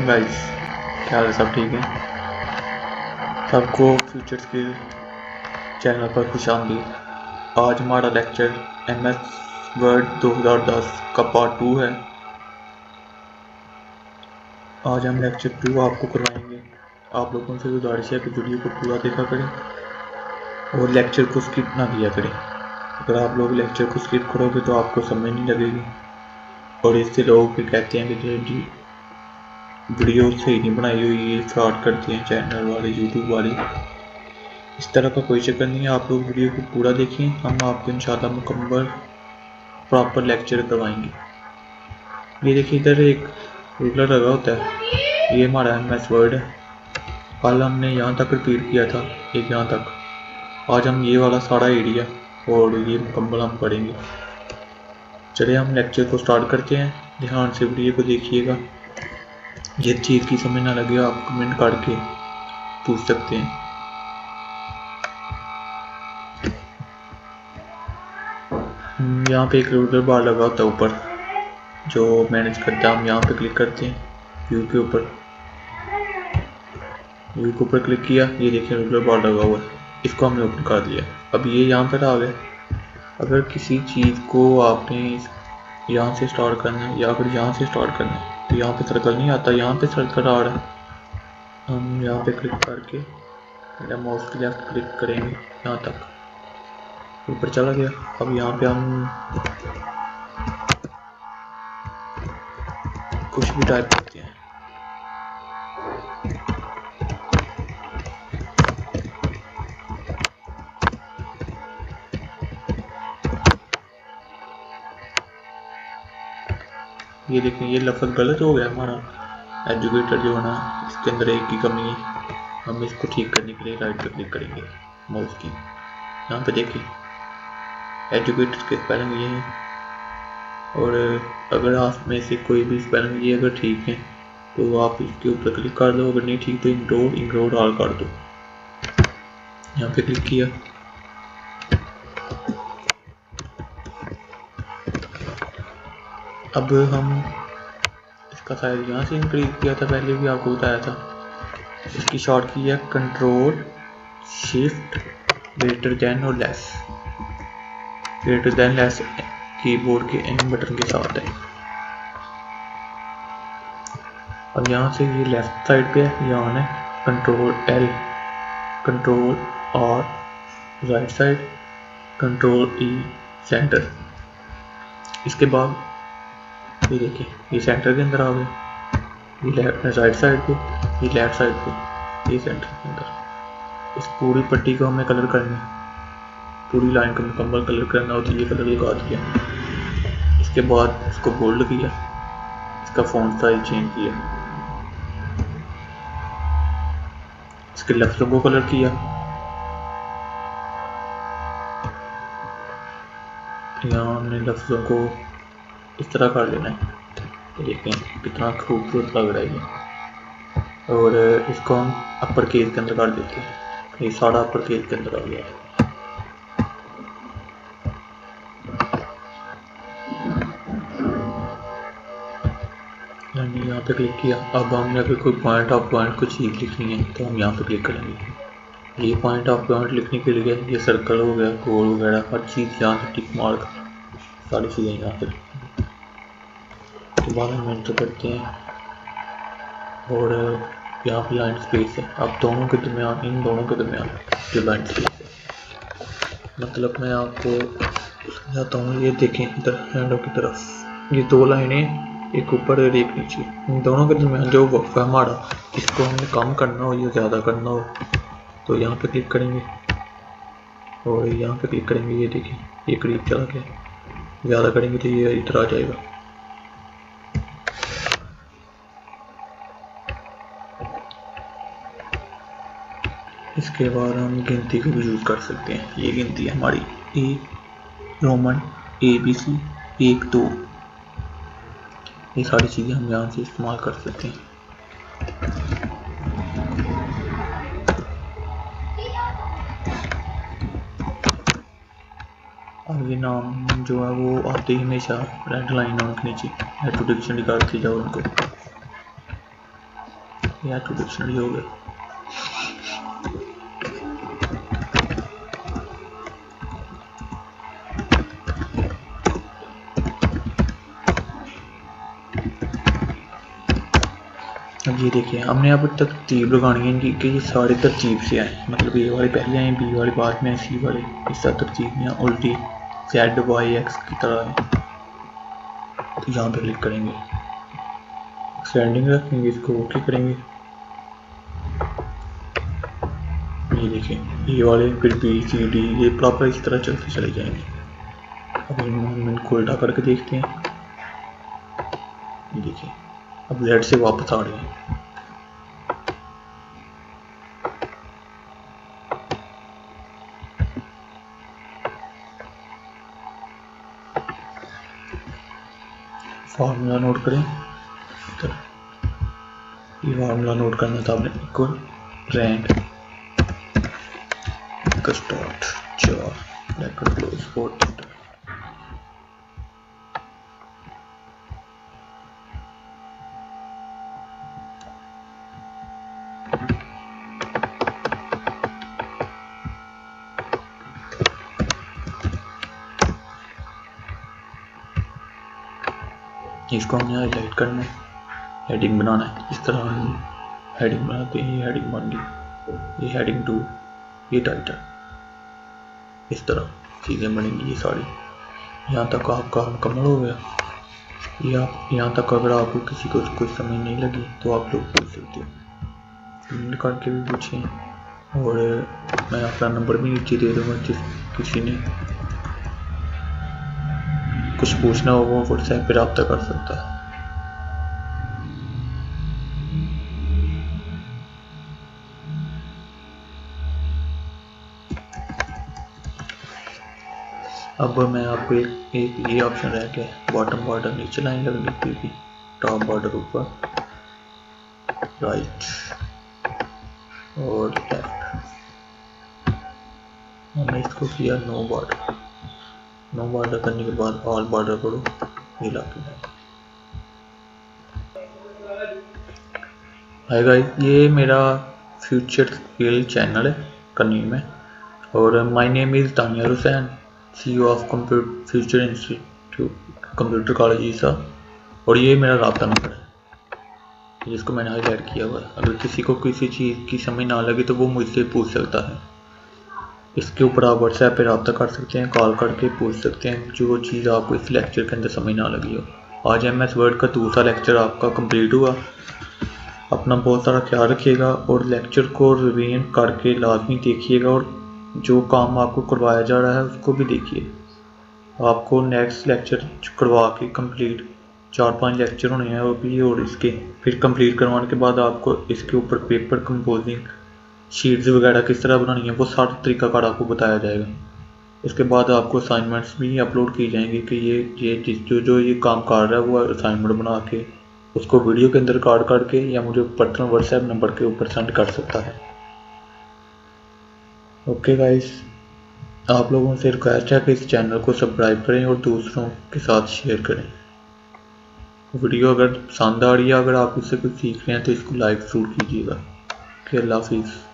वालेकुम गाइस, क्या हाल है? सब ठीक है? सबको फ्यूचर स्किल चैनल पर खुशामदीद। आज हमारा लेक्चर MS वर्ड 2010 का पार्ट 2 है। आज हम लेक्चर 2 आपको करवाएंगे। आप लोगों से गुजारिश है कि वीडियो को पूरा देखा करें और लेक्चर को स्किप ना किया करें। अगर आप लोग लेक्चर को स्किप करोगे तो आपको समझ नहीं लगेगी और इससे लोग फिर कहते हैं कि जी वीडियो सही नहीं बनाई हुई, ये फ्रॉड करते हैं चैनल वाले, यूट्यूब वाले। इस तरह का कोई चक्कर नहीं है। आप लोग वीडियो को पूरा देखिए, हम आपको इंशाल्लाह मुकम्मल प्रॉपर लेक्चर करवाएंगे। ये देखिए, इधर एक रूलर लगा होता है, ये हमारा MS वर्ड है। कल हमने यहाँ तक रिपीट किया था, एक यहाँ तक। आज हम ये वाला सारा एरिया और ये मुकम्मल हम पढ़ेंगे। चलिए हम लेक्चर को स्टार्ट करते हैं। ध्यान से वीडियो को देखिएगा। ये चीज़ की समझ ना लगे आप कमेंट करके पूछ सकते हैं। यहाँ पे एक रूलर बार लगा होता है ऊपर जो मैनेज करता है। हम यहाँ पे क्लिक करते हैं, व्यू के ऊपर। व्यू के ऊपर क्लिक किया, ये देखिए रूलर बार लगा हुआ है, इसको हमने ओपन कर दिया। अब ये यहाँ पर आ गया। अगर किसी चीज़ को आपने यहाँ से स्टार्ट करना है या अगर यहाँ से स्टार्ट करना है तो यहाँ पे सर्कल नहीं आता, यहाँ पे सर्कल आ रहा है। हम यहाँ पे क्लिक करके माउस की लेफ्ट क्लिक करेंगे, यहाँ तक ऊपर चला गया। अब यहाँ पे हम कुछ भी टाइप करते हैं। ये देखें, ये लफ्ज़ गलत हो गया हमारा। एजुकेटर जो है ना, इसके अंदर एक की कमी है। हम इसको ठीक करने के लिए राइट पे क्लिक करेंगे माउस की। यहाँ पे देखिए एजुकेटर के स्पेलिंग ये है, और अगर आप में से कोई भी स्पेलिंग ये अगर ठीक है तो आप इसके ऊपर क्लिक कर दो, अगर नहीं ठीक तो इग्नोर ऑल कर दो। यहाँ पे क्लिक किया। अब हम इसका साइज यहाँ से इंक्रीज किया था, पहले भी आपको बताया था। इसकी शॉर्ट की है कंट्रोल शिफ्ट ग्रेटर देन और less. Greater than less keyboard के एन बटन के साथ है। अब यहाँ से ये लेफ्ट साइड पे है, यहाँ है control L, control R right side, control E centre. इसके बाद ये देखिए, ये सेंटर के अंदर आ गया। ये राइट साइड पे, ये लेफ्ट साइड पे, ये सेंटर के अंदर। इस पूरी पट्टी को हमें कलर करना है, पूरी लाइन को मुकम्मल कलर करना होता है। ये कलर लगा दिया। इसके बाद इसको बोल्ड किया, इसका फॉन्ट साइज चेंज किया, इसके लफ्ज़ों को कलर किया। यहाँ हमने लफ्ज़ों को इस तरह कर लेना है। देखें कितना खूबसूरत लग रहा है ये। और इसको हम अपर केस के अंदर कर देते हैं। ये सारा अपर केस के अंदर आ गया है। यहाँ पे क्लिक किया। अब हमने अगर कोई पॉइंट ऑफ पॉइंट को चीज़ लिखनी है तो हम यहाँ पे क्लिक करेंगे। ये पॉइंट ऑफ पॉइंट लिखने के लिए ये सर्कल हो गया, गोल वगैरह हर चीज़ यहाँ से टिक मार्क सारी चीज़ें यहाँ पे। दोबारा हम एंटर करते हैं और यहाँ पे लाइन स्पेस है। अब दोनों के दरमियान, इन दोनों के दरमियान जो लाइन स्पेस है, मतलब मैं आपको समझाता हूँ। ये देखें इधर हैंडों की तरफ ये दो लाइनें, एक ऊपर और एक नीचे, इन दोनों के दरमियान जो वक्फ है हमारा, इसको हमने कम करना हो या ज़्यादा करना हो तो यहाँ पे क्लिक करेंगे और यहाँ पे क्लिक करेंगे। ये देखिए ये करीब चला गया। ज़्यादा करेंगे तो ये इधर आ जाएगा। इसके बाद हम गिनती को भी यूज़ कर सकते हैं। ये गिनती है हमारी रोमन ABC 1 2। ये सारी चीज़ें हम यहाँ से इस्तेमाल कर सकते हैं। अब ये नाम जो है वो आते ही हमेशा रेड लाइन होने के नीचे, हेड टू डिक्शनरी करते जाओ उनको। या तो डिक्शनरी हो गया। अब ये देखिए हमने यहाँ पर तरतीब लगानी है इनकी कि ये सारे तरतीब से आए, मतलब ए वाले पहले आए, बी वाले बाद में आए, सी वाले इस तरह तरतीब में उल्टी जेड वाई एक्स की तरह है। तो यहाँ पे क्लिक करेंगे, एक्सटेंडिंग रखेंगे, इसको ओके करेंगे। ये देखिए ये वाले फिर बी सी डी ये प्रॉपर इस तरह चलते चले जाएंगे। अब हम इनको उल्टा करके देखते हैं। ये देखिए अब जेड से वापस आ रहे हैं। फार्मूला नोट करें, ये फार्मूला नोट करना था आपने, equal rand start 4 bracket close 4। इसको हमने हाईलाइट करना है, हेडिंग बनाना है। इस तरह हम हेडिंग बनाते हैं, ये हेडिंग बन गई, ये हेडिंग 2, ये टाइटल, इस तरह चीज़ें बनेंगी ये सारी। यहाँ तक आपका मुकम्मल हो गया। ये आप यहाँ तक अगर आपको किसी को कोई समझ नहीं लगी तो आप लोग पूछ सकते हो, कमेंट करके भी पूछें, और मैं अपना नंबर भी नीचे दे दूँगा, जिस किसी ने कुछ पूछना हो वो व्हाट्सएप पर रब्ता कर सकता है। अब मैं आपको एक ये ऑप्शन रह गया, बॉटम बॉर्डर नीचे लाइन लगनी थी, टॉप बॉर्डर ऊपर, राइट और लेफ्ट। हमने इसको किया नो बॉर्डर। नो बॉर्डर करने के बाद ऑल बॉर्डर करो, ये लाके हाय गाइस, ये मेरा फ्यूचर स्किल चैनल है कन्नी में, और my name is Tania Hussain, CEO of future institute computer college ईसा, और ये मेरा रब्ता नंबर है जिसको मैंने हाईलाइट किया हुआ है। अगर किसी को किसी चीज़ की समझ ना लगे तो वो मुझसे पूछ सकता है। इसके ऊपर आप व्हाट्सएप पे रब्ता कर सकते हैं, कॉल करके पूछ सकते हैं जो चीज़ आपको इस लेक्चर के अंदर समझ ना लगी हो। आज MS वर्ड का दूसरा लेक्चर आपका कंप्लीट हुआ। अपना बहुत सारा ख्याल रखिएगा और लेक्चर को रिवीजन करके लाजमी देखिएगा, और जो काम आपको करवाया जा रहा है उसको भी देखिए। आपको नेक्स्ट लेक्चर करवा के कंप्लीट 4-5 लेक्चर होने हैं वो भी, और इसके फिर कंप्लीट करवाने के बाद आपको इसके ऊपर पेपर कंपोजिंग शीट्स वगैरह किस तरह बनानी है वो सारा तरीकाकार आपको बताया जाएगा। इसके बाद आपको असाइनमेंट्स भी अपलोड की जाएंगी कि ये जो ये काम कर रहा है वो असाइनमेंट बना के उसको वीडियो के अंदर रिकॉर्ड करके या मुझे पर्सनल व्हाट्सएप नंबर के ऊपर सेंड कर सकता है। ओके गाइस, आप लोगों से रिक्वेस्ट है कि इस चैनल को सब्सक्राइब करें और दूसरों के साथ शेयर करें। वीडियो अगर पसंद आ रही है, अगर आप इससे कुछ सीख रहे हैं तो इसको लाइक ज़रूर कीजिएगा। अल्लाह हाफिज़।